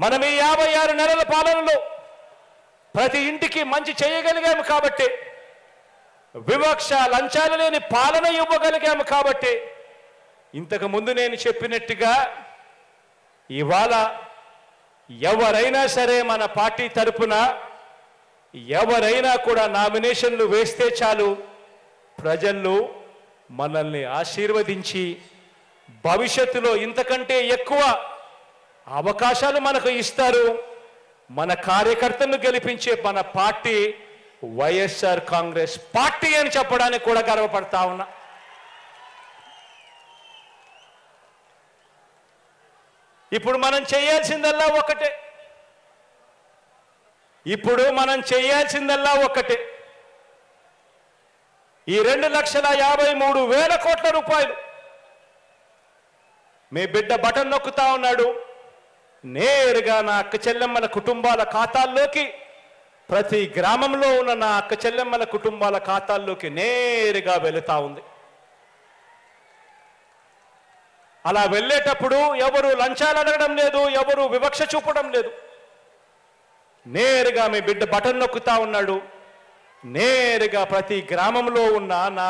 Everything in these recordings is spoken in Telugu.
మనం ఈ 56 నెలల పాలనలో ప్రతి ఇంటికి మంచి చేయగలిగాము కాబట్టి, వివక్ష లంచాలు లేని పాలన ఇవ్వగలిగాము కాబట్టి, ఇంతకు ముందు నేను చెప్పినట్టుగా ఇవాళ ఎవరైనా సరే మన పార్టీ తరపున ఎవరైనా కూడా నామినేషన్లు వేస్తే చాలు, ప్రజలు మనల్ని ఆశీర్వదించి భవిష్యత్తులో ఇంతకంటే ఎక్కువ అవకాశాలు మనకు ఇస్తారు. మన కార్యకర్తలను గెలిపించే మన పార్టీ వైఎస్ఆర్ కాంగ్రెస్ పార్టీ అని చెప్పడానికి కూడా గర్వపడతా ఉన్నా. ఇప్పుడు మనం చేయాల్సిందల్లా ఒకటే. ఈ 2,53,000 కోట్ల రూపాయలు మీ బిడ్డ బటన్ నొక్కుతా ఉన్నాడు, నేరుగా నా అక్క చెల్లెమ్మల కుటుంబాల ఖాతాల్లోకి, ప్రతి గ్రామంలో ఉన్న నా అక్క చెల్లెమ్మల కుటుంబాల ఖాతాల్లోకి నేరుగా వెళుతా ఉంది. అలా వెళ్ళేటప్పుడు ఎవరు లంచాలు అడగడం లేదు, ఎవరు వివక్ష చూపడం లేదు. నేరుగా మీ బిడ్డ బటన్ నొక్కుతా ఉన్నాడు, నేరుగా ప్రతి గ్రామంలో ఉన్న నా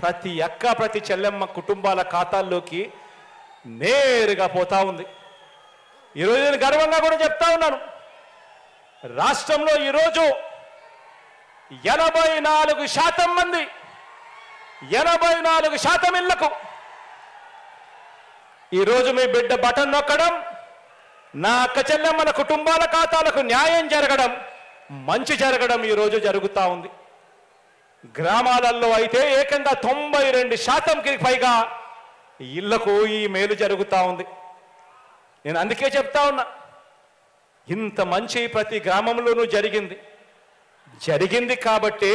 ప్రతి అక్క ప్రతి చెల్లెమ్మ కుటుంబాల ఖాతాల్లోకి నేరుగా పోతా ఉంది. ఈరోజు నేను గర్వంగా కూడా చెప్తా ఉన్నాను, రాష్ట్రంలో ఈరోజు 84% మంది 84% ఇళ్లకు ఈరోజు మీ బిడ్డ బటన్ నొక్కడం, నా అక్క చెల్లెమ్మల కుటుంబాల ఖాతాలకు న్యాయం జరగడం, మంచి జరగడం ఈరోజు జరుగుతూ ఉంది. గ్రామాలలో అయితే ఏకంగా 92%కి పైగా ఇళ్లకు ఈ మేలు జరుగుతూ ఉంది. నేను అందుకే చెప్తా ఉన్నా, ఇంత మంచి ప్రతి గ్రామంలోనూ జరిగింది కాబట్టి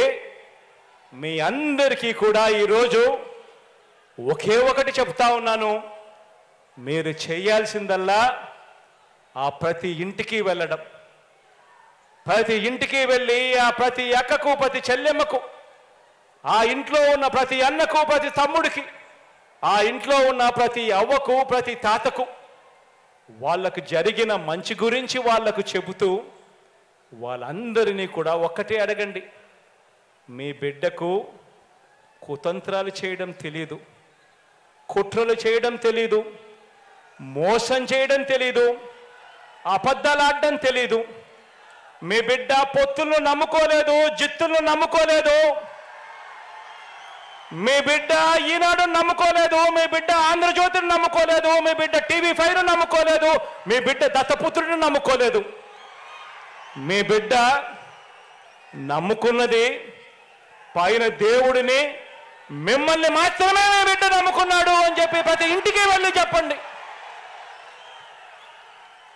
మీ అందరికీ కూడా ఈరోజు ఒకే ఒకటి చెప్తా ఉన్నాను, మీరు చేయాల్సిందల్లా ఆ ప్రతి ఇంటికి వెళ్ళడం, ప్రతి ఇంటికి వెళ్ళి ఆ ప్రతి అక్కకు ప్రతి చెల్లెమ్మకు, ఆ ఇంట్లో ఉన్న ప్రతి అన్నకు ప్రతి తమ్ముడికి, ఆ ఇంట్లో ఉన్న ప్రతి అవ్వకు ప్రతి తాతకు వాళ్ళకు జరిగిన మంచి గురించి వాళ్ళకు చెబుతూ వాళ్ళందరినీ కూడా ఒక్కటే అడగండి, మీ బిడ్డకు కుతంత్రాలు చేయడం తెలీదు, కుట్రలు చేయడం తెలీదు, మోసం చేయడం తెలీదు, అబద్ధాలు ఆడడం తెలీదు. మీ బిడ్డ పొత్తులను నమ్ముకోలేదు, జిత్తులను నమ్ముకోలేదు, మీ బిడ్డ ఈనాడు నమ్ముకోలేదు, మీ బిడ్డ ఆంధ్రజ్యోతిని నమ్ముకోలేదు, మీ బిడ్డ TV5 నమ్ముకోలేదు, మీ బిడ్డ దత్తపుత్రుడిని నమ్ముకోలేదు. మీ బిడ్డ నమ్ముకున్నది పైన దేవుడిని, మిమ్మల్ని మాత్రమే మీ బిడ్డ నమ్ముకున్నాడు అని చెప్పి ప్రతి ఇంటికి వెళ్ళి చెప్పండి.